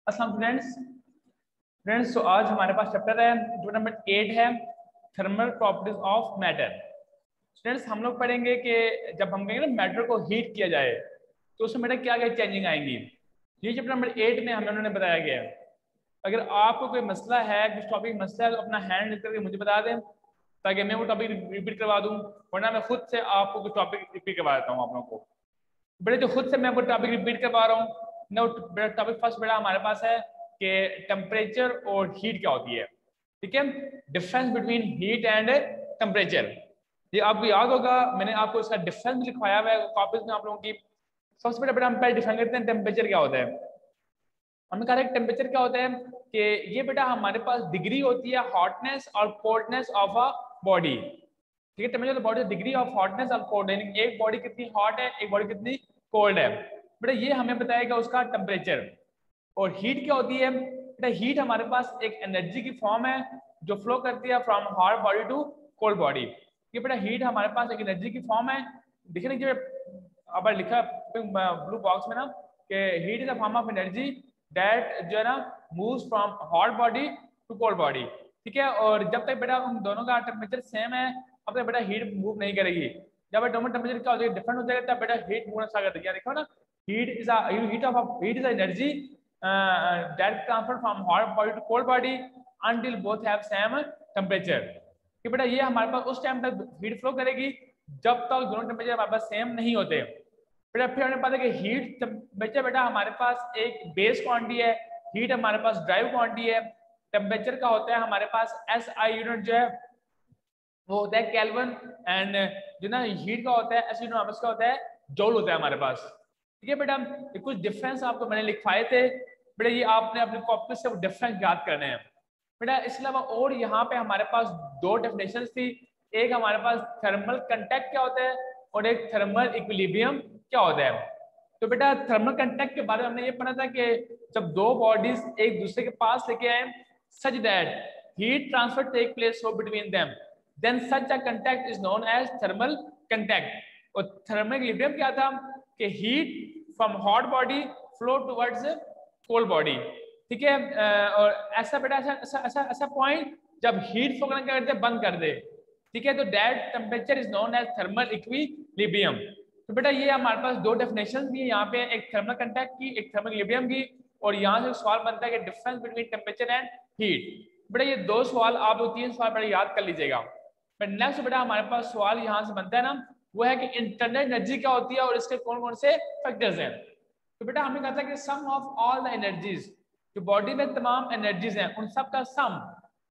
अस्सलाम फ्रेंड्स तो आज हमारे पास चैप्टर है जो नंबर 8 है, thermal properties of matter. Students हम लोग पढ़ेंगे कि जब हम कहेंगे ना मैटर को हीट किया जाए तो उसमें बेटा क्या क्या चेंजिंग आएंगी। ये चैप्टर नंबर 8 में हमें उन्होंने बताया गया है। अगर आपको कोई मसला है, कुछ टॉपिक मसला है तो अपना हैंड लिख करके मुझे बता दें ताकि मैं वो टॉपिक रिपीट करवा दूं, वरना मैं खुद से आपको कुछ टॉपिक रिपीट करवा देता हूँ आप लोगों को। बेटा जो खुद से मैं वो टॉपिक रिपीट करवा रहा हूँ ना, टॉपिक फर्स्ट बेटा हमारे पास है कि टेम्परेचर और हीट क्या होती है। ठीक है, difference between heat and temperature. ये आपको याद होगा, मैंने आपको इसका डिफरेंस लिखवाया हुआ है कॉपीज में आप लोगों की। सबसे पहले बेटा हम पहले डिफाइन करते हैं टेम्परेचर क्या होता है। हमने कहा टेम्परेचर क्या होता है कि ये बेटा हमारे पास डिग्री होती है हॉटनेस और कोल्डनेस ऑफ अ बॉडी। ठीक है, temperature body degree of hotness और कोल्ड, यानी एक बॉडी कितनी हॉट है, एक बॉडी कितनी कोल्ड है। बेटा ये हमें बताएगा उसका टेम्परेचर। और हीट क्या होती है बेटा, हीट हमारे पास एक एनर्जी की फॉर्म है जो फ्लो करती है from hot body to cold body. ये बेटा हीट हमारे पास एक एनर्जी की फॉर्म है। देखिए नीचे अब लिखा ब्लू बॉक्स में ना कि heat is a form of energy that जो है ना moves from hot body to cold body. ठीक है, और जब तक बेटा उन दोनों का टेम्परेचर सेम है अब तक बेटा हीट मूव नहीं करेगी। जब दोनों टेम्परेचर क्या हो जाएगा डिफरेंट हो जाएगा तब बेटा हीट मूव स्टार्ट कर देगी। देखो ना, heat is energy that transfer from hot body to cold body until both have same temperature। कि बेटा ये हमारे पास उस टाइम तक हीट फ्लो करेगी जब तक दोनों टेम्परेचर हमारे पास सेम नहीं होते। बेटा फिर हमने पता कि हीट टेम्परेचर बेटा हमारे पास एक बेस क्वांटिटी है, हीट हमारे पास ड्राइव क्वांटिटी है। टेम्परेचर का होता है हमारे पास SI यूनिट जो है वो होता है केल्विन, एंड जो ना हीट का होता है SI यूनिट का होता है जूल होता है हमारे पास। ठीक है बेटा, कुछ डिफरेंस आपको मैंने लिखवाए थे बेटा, ये आपने अपने कॉपी से वो डिफरेंस याद करने हैं बेटा। इसके अलावा और यहाँ पे हमारे पास दो डेफिनेशन थी, एक हमारे पास थर्मल कंटैक्ट क्या होता है और एक थर्मल इक्विलिब्रियम क्या होता है। तो बेटा थर्मल कंटैक्ट के बारे में हमने ये पढ़ा था कि जब दो बॉडीज एक दूसरे के पास लेके आए such that heat transfer take place हो between them, then such a contact is known as thermal contact. और थर्मल इक्विलिब्रियम क्या था कि heat from hot body flow towards cold body. ठीक है, और ऐसा बेटा ऐसा पॉइंट जब हीट फ्लो करना करते बंद कर दे। ठीक है, तो that temperature is known as thermal equilibrium. तो बेटा ये हमारे पास दो डेफिनेशन भी है यहाँ पे, एक थर्मल कंटैक्ट की एक थर्मल इक्विलिब्रियम की। और यहाँ से सवाल बनता है कि difference between temperature and heat. बेटा ये दो सवाल आप दो तीन सवाल बेटा याद कर लीजिएगा। बट नेक्स्ट बेटा हमारे पास सवाल यहाँ से बनता है ना, वो है कि इंटरनल एनर्जी क्या होती है और इसके कौन कौन से फैक्टर्स हैं। तो बेटा हमने कहा था कि सम ऑफ ऑल द एनर्जीज, जो बॉडी में तमाम एनर्जीज हैं उन सब का सम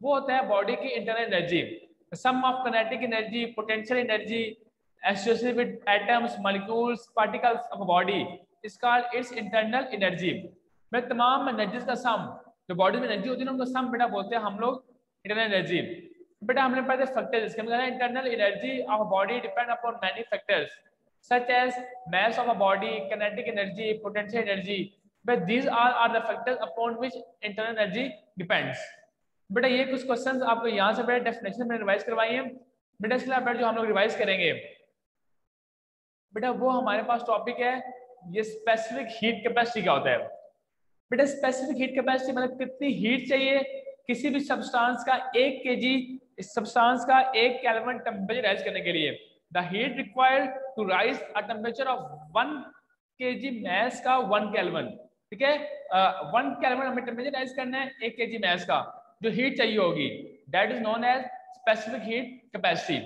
वो होता है बॉडी की internal energy. Sum of kinetic energy, potential energy associated with atoms, molecules, particles of a body is called its internal energy। में तमाम एनर्जीज का सम, जो बॉडी में एनर्जी होती है ना उनको सम बेटा बोलते हैं हम लोग इंटरनल एनर्जी। बेटा हमने पढ़े फैक्टर्स, इसके मतलब internal energy of body depend upon many factors such as mass of a body, kinetic energy, potential energy, but these all are the factors upon which internal energy depends। बेटा ये कुछ questions आपको यहाँ से बेटा definition में revise करवाई है बेटा। इसके अलावा जो हम लोग रिवाइज करेंगे बेटा वो हमारे पास टॉपिक है ये स्पेसिफिक हीट कैपेसिटी क्या होता है। बेटा स्पेसिफिक हीट कैपेसिटी मतलब कितनी हीट चाहिए किसी भी सब्सटेंस का 1 kg सब्सटेंस का 1 केल्विन टेम्परेचर राइज करने के लिए। The heat required to rise a temperature of 1 kg mass का 1 केल्विन। ठीक है, 1 केल्विन हमें टेम्परेचर राइज करना है 1 kg मैस का, जो हीट चाहिए होगी that is known as specific heat capacity.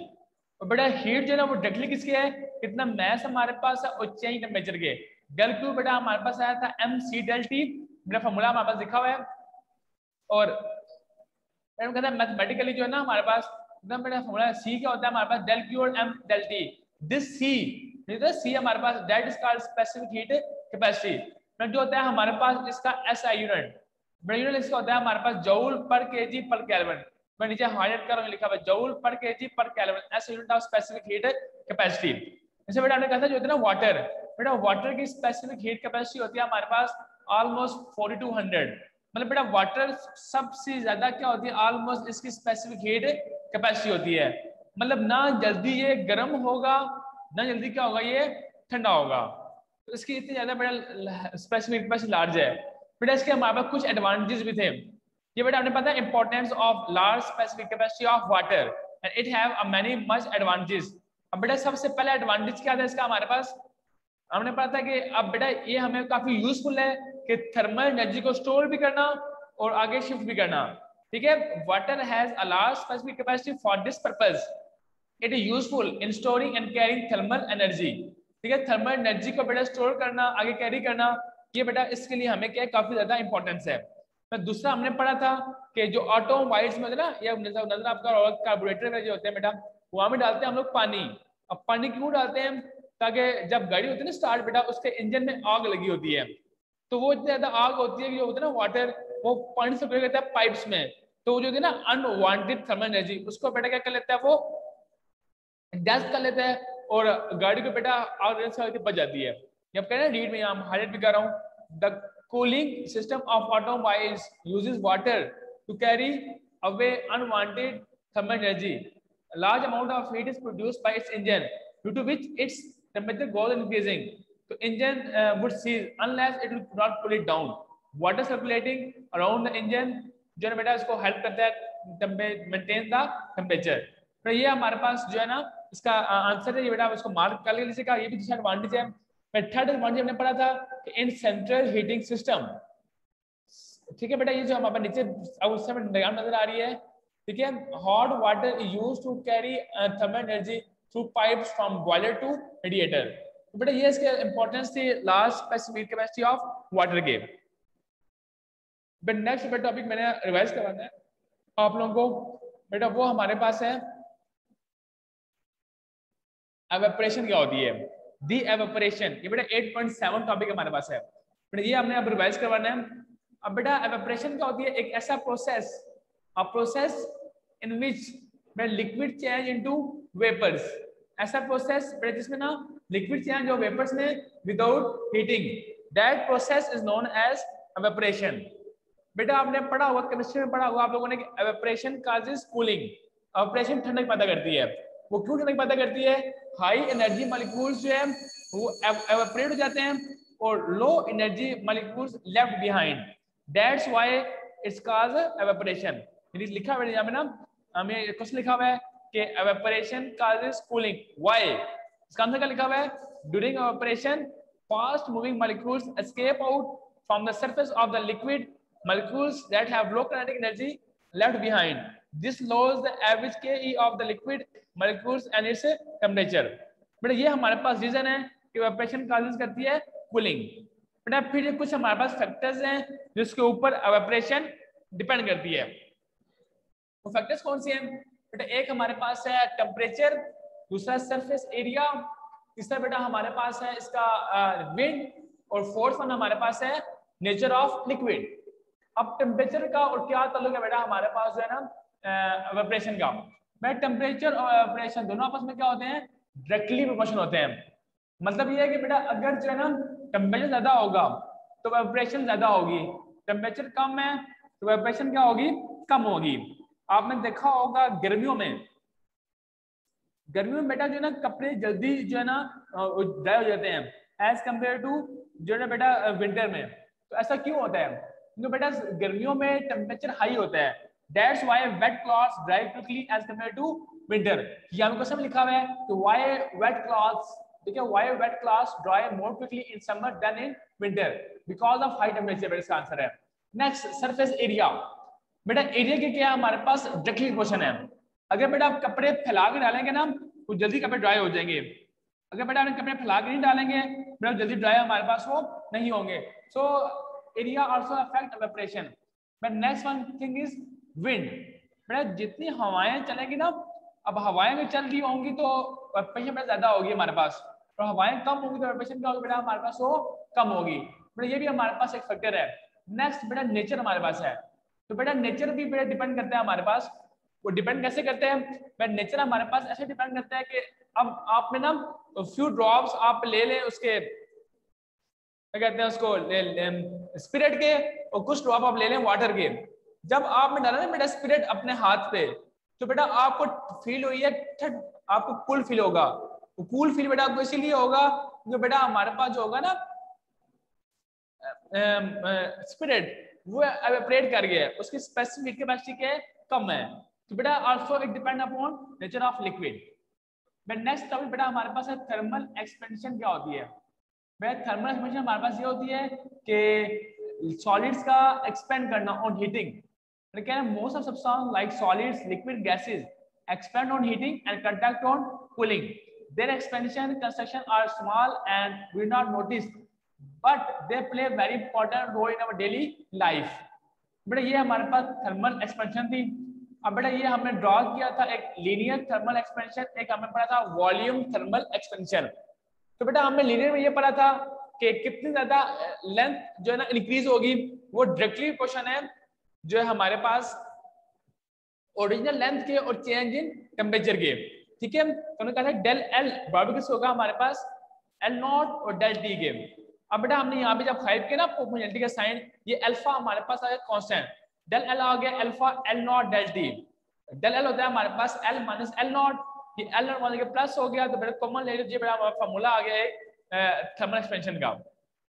और बेटा हीट जो है ना वो डायरेक्टली किसके है, कितना मैस हमारे पास है और चेंज टेम्परेचर के। डेल क्यू बेटा हमारे पास आया था MC डेल टी, मेरा फॉर्मूला हमारे पास लिखा हुआ है। और कहता है मैथमेटिकली जो है ना हमारे पास एकदम बेटा फॉर्मूला C क्या होता है हमारे पास डेल क्यू और M del T. This C हमारे पास that is called specific heat capacity. जो होता है हमारे पास इसका SI यूनिट, बड़ा यूनिट इसका होता है हमारे पास जूल पर केजी पर केल्विन। मैं नीचे हाईलाइट कर रहा हूं, लिखा हुआ जूल पर केजी पर kelvin S unit of specific heat capacity. जैसे बेटा हमने कहा था जो होता है ना वाटर, बेटा वाटर की स्पेसिफिक हीट कैपेसिटी होती है हमारे पास ऑलमोस्ट 4200। मतलब बेटा वाटर सबसे ज्यादा क्या होती है ऑलमोस्ट इसकी स्पेसिफिक हीट कैपेसिटी होती है। मतलब ना जल्दी ये गर्म होगा ना जल्दी क्या होगा ये ठंडा होगा, तो इसकी इतनी ज्यादा बेटा स्पेसिफिक कैपेसिटी लार्ज है। बेटा इसके हमारे पास कुछ एडवांटेजेस भी थे। ये बेटा आपने पता है importance of large specific capacity of water and it have a many much advantages. अब बेटा सबसे पहला एडवांटेज क्या था इसका हमारे पास, हमने पता था कि अब बेटा ये हमें काफी यूजफुल है कि थर्मल एनर्जी को स्टोर भी करना और आगे शिफ्ट भी करना। ठीक है, water has a large specific capacity for this purpose, it is useful in storing and carrying thermal energy. ठीक है, थर्मल एनर्जी को बेटा स्टोर करना, आगे कैरी करना, ये बेटा इसके लिए हमें क्या है काफी ज्यादा इंपॉर्टेंस है। तो दूसरा हमने पढ़ा था कि जो ऑटोमोबाइल्स में होता है ना, या नजर आपका कार्बोरेटर में जो होते हैं बेटा, वहां में डालते हैं हम लोग पानी। अब पानी क्यों डालते हैं, ताकि जब गाड़ी होती है ना स्टार्ट बेटा, उसके इंजन में आग लगी होती है, तो वो इतनी ज्यादा आग होती है कि जो होता है ना वाटर, वो पानी से करता है पाइप्स में, तो वो जो है ना अनवांटेड थर्मल एनर्जी उसको बेटा क्या कर लेता है, वो डस्ट कर लेता है और गाड़ी को बेटा आग से बच जाती है। जब कह रहे हैं रीड में यहाँ हाईलाइट भी कर रहा हूँ, the cooling system of automobiles uses water to carry away unwanted thermal energy, large amount of heat is produced by its engine due to which its temperature goes increasing, so engine would cease unless it would not cool it down. Water circulating around the engine जो है बेटा इसको help करता है maintain the temperature. तो ये हमारे पास जो है ना इसका आंसर है, ये बेटा इसको मार्क कर लीजिए का, ये भी डिसएडवांटेज है। थर्ड एडवांटेज हमने पढ़ा था कि इन सेंट्रल हीटिंग सिस्टम, ठीक है बेटा, ये जो हमारे नीचे उस समय डायग्राम नजर आ रही है, ठीक है, hot water is used to carry thermal energy through pipes from boiler to radiator. तो बेटा ये इसके इंपॉर्टेंस थी large specific capacity of water के। बट नेक्स्ट बेटा टॉपिक मैंने रिवाइज करवाना है आप लोगों को, बेटा वो हमारे पास है एवेपोरेशन क्या होती है, दी एवेपोरेशन। ये बेटा 8.7 टॉपिक हमारे पास है, बेटा ये हमने अब रिवाइज करवाना है। अब बेटा एवेपोरेशन क्या होती है, एक ऐसा process, a process in which when liquid change into vapors, ऐसा प्रोसेस जिसमें ना लिक्विड चेंज हो वेपर्स में without heating, that process is known as evaporation. बेटा आपने पढ़ा होगा केमिस्ट्री में पढ़ा होगा आप लोगों ने, एवेपोरेशन काजेस कूलिंग, एवेपोरेशन ठंडक पैदा करती है। वो क्यों ठंडक पैदा करती है, हाई एनर्जी मॉलिक्यूल्स जो है वो एवेपोरेट हो जाते हैं और low energy molecules left behind, that's why it's called evaporation. लिखा हुआ है यहाँ पे ना, हमें क्वेश्चन लिखा हुआ है कि एवेपोरेशन कॉजेस कूलिंग, व्हाई, इसका आंसर क्या लिखा हुआ है, during evaporation fast moving molecules escape out from the surface of the liquid, molecules that have low kinetic energy left behind, this lowers the average ke of the liquid molecules and its temperature। बेटा ये हमारे पास reason है कि evaporation causes करती है cooling. बेटा फिर कुछ हमारे पास फैक्टर्स हैं जिसके ऊपर evaporation डिपेंड करती है, वो फैक्टर्स कौन सी हैं बेटा, एक हमारे पास है टेम्परेचर, दूसरा सरफेस एरिया, तीसरा बेटा हमारे पास है इसका विंड, और फोर्थ वन हमारे पास है नेचर ऑफ लिक्विड। अब टेम्परेचर का और क्या ताल्लुक है बेटा हमारे पास जो है ना एवेपोरेशन का, बेटा टेम्परेचर और एवेपोरेशन दोनों आपस में क्या होते हैं, डायरेक्टली प्रोपोर्शनल होते हैं। मतलब ये है कि बेटा अगर जो है ना टेम्परेचर ज्यादा होगा तो एवेपोरेशन ज्यादा होगी, टेम्परेचर कम है तो एवेपोरेशन क्या होगी, कम होगी। आपने देखा होगा गर्मियों में बेटा जो है ना कपड़े जल्दी जो है ना ड्राई हो जाते हैं एज कम्पेयर टू जो है ना बेटा विंटर में। तो ऐसा क्यों होता है, क्योंकि बेटा गर्मियों में टेम्परेचर हाई होता है, that's why wet clothes dry quickly as compare to winter. यहाँ पे क्वेश्चन लिखा हुआ है तो व्हाई वेट क्लॉथ्स, ठीक है, why wet clothes dry more quickly in summer than in winter, because of high temperature, इसका आंसर है। नेक्स्ट सरफेस एरिया, बेटा एरिया के क्या हमारे पास डायरेक्टली क्वेश्चन है, अगर बेटा आप कपड़े फैला के डालेंगे ना तो जल्दी कपड़े ड्राई हो जाएंगे, अगर बेटा आप कपड़े फैला के नहीं डालेंगे बेटा जल्दी ड्राई हमारे पास वो नहीं होंगे। So area also affect evaporation. But next one thing is wind, बेटा जितनी हवाएं चलेंगी ना, अब हवाएं में चल रही होंगी तो एवेपोरेशन बेटा ज्यादा होगी हमारे पास, और हवाएं कम होगी तो एवेपोरेशन क्या होगी बेटा हमारे पास वो कम होगी। बेटा ये भी हमारे पास एक फैक्टर है। नेक्स्ट बेटा नेचर हमारे पास है, तो बेटा नेचर भी बेटा डिपेंड करता है हमारे पास, वो डिपेंड कैसे करते हैं बेटा, नेचर हमारे पास ऐसे डिपेंड करता है कि अब आप में ना फ्यू ड्रॉप्स आप ले लें उसके क्या कहते हैं उसको स्पिरिट के, और कुछ ड्रॉप आप ले लें वाटर के, जब आपने डाला ना बेटा स्पिरिट अपने हाथ पे तो बेटा आपको फील हुई है आपको कूल फील होगा, कूल फील बेटा आपको इसीलिए होगा क्योंकि बेटा हमारे पास जो होगा ना स्पिरिट वो एवेपोरेट कर गया है, उसकी स्पेसिफिक कैपेसिटी क्या है, कम है। तो बेटा also it depend upon nature of liquid. But next topic बेटा हमारे पास है थर्मल एक्सपेंशन क्या होती है। बेटा थर्मल एक्सपेंशन हमारे पास ये होती है कि सॉलिड्स का एक्सपेंड करना ऑन हीटिंग। क्या है, most of substance like solids, liquid, gases expand on heating and contact on cooling. Their expansion construction are small and we not noticed, but they play very important role in our daily life. बेटा ये हमारे पास thermal expansion थी। अब बेटा ये हमने draw किया था एक लीनियर थर्मल एक्सपेंशन, एक हमने पढ़ा था वॉल्यूम थर्मल एक्सपेंशन। तो बेटा हमने लीनियर में ये पढ़ा था कि कितनी ज्यादा लेंथ जो है ना इंक्रीज होगी, वो डायरेक्टली क्वेश्चन है जो है हमारे पास ओरिजिनल लेंथ के और चेंज इन टेम्परेचर के। ठीक है, तो हमने कहा था डेल एल बराबर किस होगा हमारे पास एल नॉट और डेल टी के। अब बेटा हमने यहाँ पे जब फाइव के ना प्रोपोर्शनलिटी का साइन, ये अल्फा हमारे पास आ गया कांस्टेंट, डेल एल आ गया alpha L naught del T. Del L होता है हमारे पास एल माइनस एल नॉट, ये एल नॉट माइनस के प्लस हो गया, तो बेटा कॉमन ले लीजिए, बेटा हमारा फार्मूला आ गया है थर्मल एक्सपेंशन का।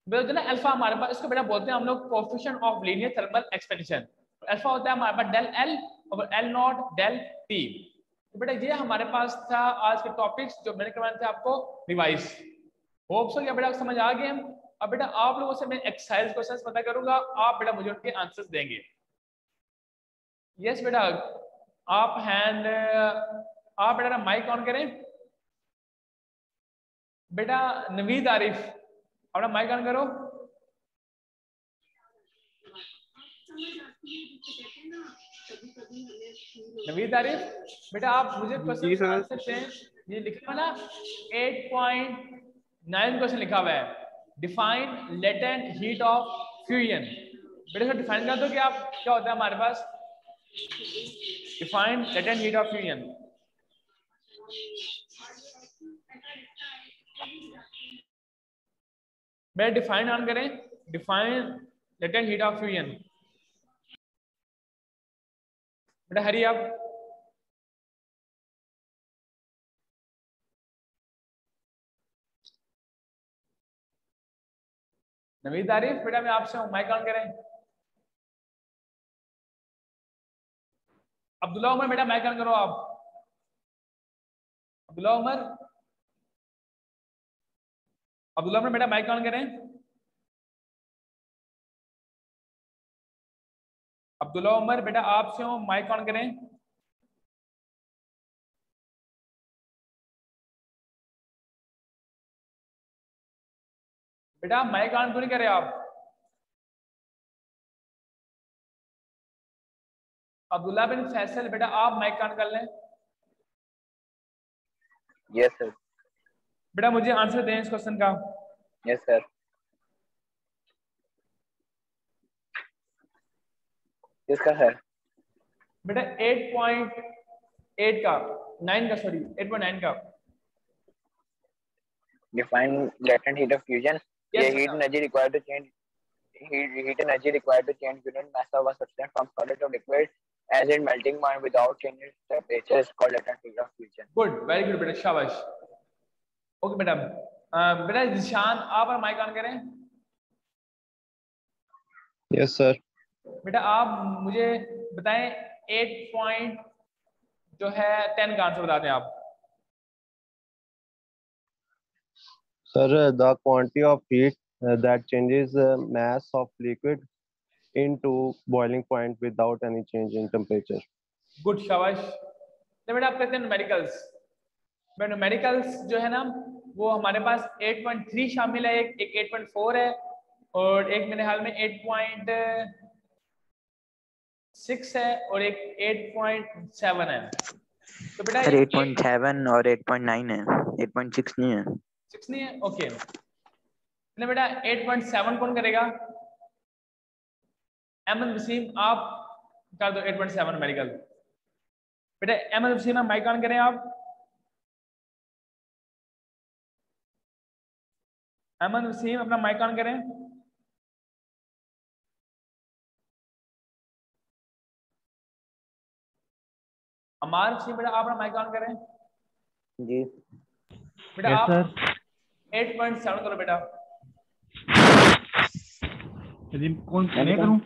बेटा जो ना अल्फा हमारे पास, इसको बेटा बोलते हैं हम लोग coefficient of linear thermal expansion. Alpha होता है हमारे पास डेल एल और एल नॉट डेल टी। तो बेटा ये हमारे पास था आज के टॉपिक्स जो मैंने करवाए थे आपको रिवाइज। होप सो ये बेटा समझ आ गए। अब बेटा आप लोगों से मैं एक्सरसाइज क्वेश्चंस पता करूंगा, आप बेटा मुझे उनके आंसर्स देंगे। यस बेटा आप हैंड, आप बेटा माइक ऑन करें। बेटा नवीद आरिफ अपना माइक ऑन करो। नवीद आरिफ बेटा आप मुझे क्वेश्चन आंसर दें। ये लिखा ना 8.9 क्वेश्चन लिखा हुआ है, define latent heat of fusion. बेटा सर डिफाइन कर दो कि आप क्या होता है हमारे पास define latent heat of fusion. बेटा डिफाइन ऑन करें, define latent heat of fusion. बेटा हरी आप नवीद आरिफ बेटा मैं आपसे माइक ऑन करें। अब्दुल्ला उमर बेटा माइक ऑन करो आप। अब्दुल्ला उमर, अब्दुल्ला उमर बेटा माइक ऑन करें। अब्दुल्ला उमर बेटा आपसे हो माइक ऑन करें। बेटा माइक ऑन क्यों नहीं करे आप। अब्दुल्ला बिन फैसल बेटा आप माइक ऑन कर लें। Yes sir. बेटा मुझे आंसर दें इस क्वेश्चन का। Yes sir. किसका सर? बेटा 8.8 का 9 का सॉरी 8.9 का। Define latent heat of fusion. ये heat energy required to change heat energy required to change unit mass of a substance from solid to liquid as in melting point without changing temperature is called latent heat of fusion. Good, very good बेटा शाबाश। Okay बेटा बेटा जिशान आप mic on करें। Yes sir. बेटा आप मुझे बताएं 8 पॉइंट जो है 10 का आंसर बता दें आप। Sir the quantity of heat that changes mass of liquid into boiling point without any change in temperature. Good, शाबाश। तो बेटा आप कहते हैं न्यूमेरिकल्स। बेटा न्यूमेरिकल्स जो है ना वो हमारे पास 8.3 शामिल है, एक 8.4 है और एक मेरे हाल में 8.6 है और एक 8.7 है। तो बेटा 8.7 और 8.9 है, 8.6 नहीं है। 6 नहीं है, ओके। बेटा 8.7 कौन करेगा? अहमद वसीम आप कर दो 8.7 मेडिकल। बेटा अहमद वसीम आप माइक ऑन करें आप। अहमद वसीम अपना माइक ऑन करें। अमार वसीम बेटा आप अपना माइक ऑन करें। जी बेटा आप 8.7 करो बेटा। यदि कौन मैं करूं?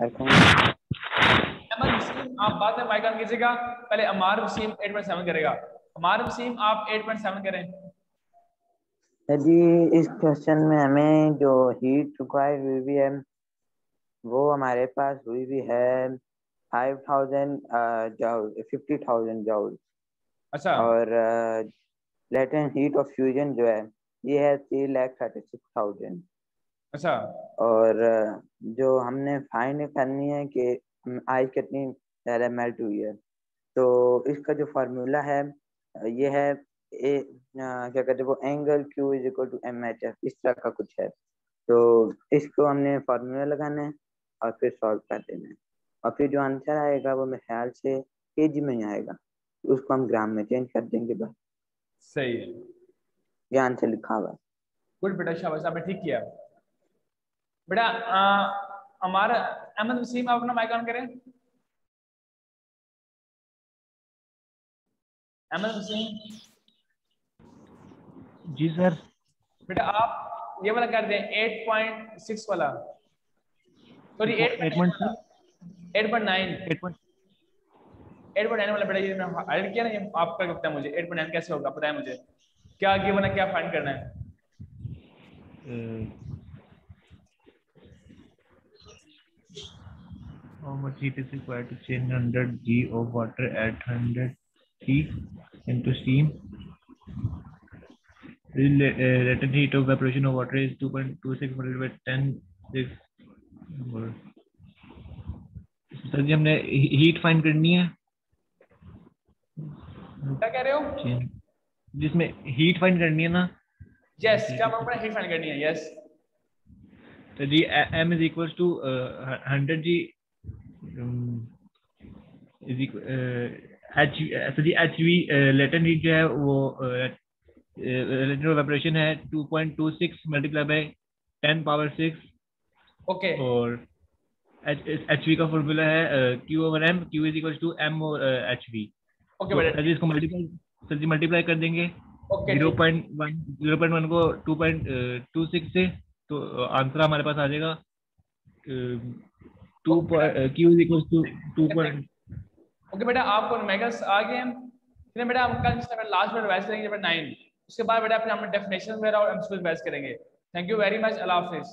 अहमद वसीम आप बाद में माइक ऑन कीजिएगा, पहले अमार वसीम 8.7 करेगा। अमार वसीम आप 8.7 करें। यदि इस क्वेश्चन में हमें जो हीट रिक्वायर्ड हुई भी है वो हमारे पास हुई भी है 5000 जूल, 50,000 जूल। अच्छा और लेटेंट हीट ऑफ फ्यूजन जो है ये है 3,36,000। अच्छा और जो हमने फाइंड करनी है कि आइस कितनी ज़्यादा मेल्ट हुई है, तो इसका जो फार्मूला है ये है क्या कहते हैं वो angle Q is equal to MHF, इस तरह का कुछ है। तो इसको हमने फार्मूला लगाना है और फिर सॉल्व कर देना है, और फिर जो आंसर आएगा वो मेरे ख्याल से केजी में ही आएगा, उसको हम ग्राम में चेंज कर देंगे बस। सही है, ये आंसर लिखा हुआ है। गुड बेटा, शाबाश, आपने ठीक किया बेटा। हमारा अहमद वसीम आप अपना माइक ऑन करें। अहमद वसीम जी सर। बेटा आप ये वाला कर दें 8.6 वाला, सॉरी 8.9 वाला बेटा, ये मैंने हाइड किया ना, ये आप कर सकते हैं। मुझे 8.9 कैसे होगा पता है मुझे, क्या गिवन है, क्या फाइंड करना है। How much heat is required to change 100 G of water at 100 T into steam? The latent heat of evaporation of water is 2.26 multiplied by 10 6। Sir जी हमने हीट फाइंड करनी है। क्या कह रहे हो? जिसमें हीट फाइंड करनी है ना। यस, क्या बोल हीट फाइंड करनी है? यस तो जी m is equals to 100 G is h तो जी HV लेटेंट हीट जो है वो लेटेंट इवेपोरेशन है 2.26 मल्टीप्लाई बाय 10 पावर 6। ओके और HV का फॉर्मूला है Q over M, Q is equal to M HV। Okay तो बेटा, सर जी इसको मल्टीप्लाई कर देंगे। ओके 0.1 को 2.26 से, तो आंसर हमारे पास आ जाएगा Q is equal to 2. Okay बेटा, आपको मेगस आ गए हैं। फिर बेटा हम कल लास्ट में रिवाइज करेंगे 9, उसके बाद बेटा अपने डेफिनेशन वगैरह और एमसीक्यूज रिवाइज करेंगे। थैंक यू वेरी मच, अल्लाह हाफिज़।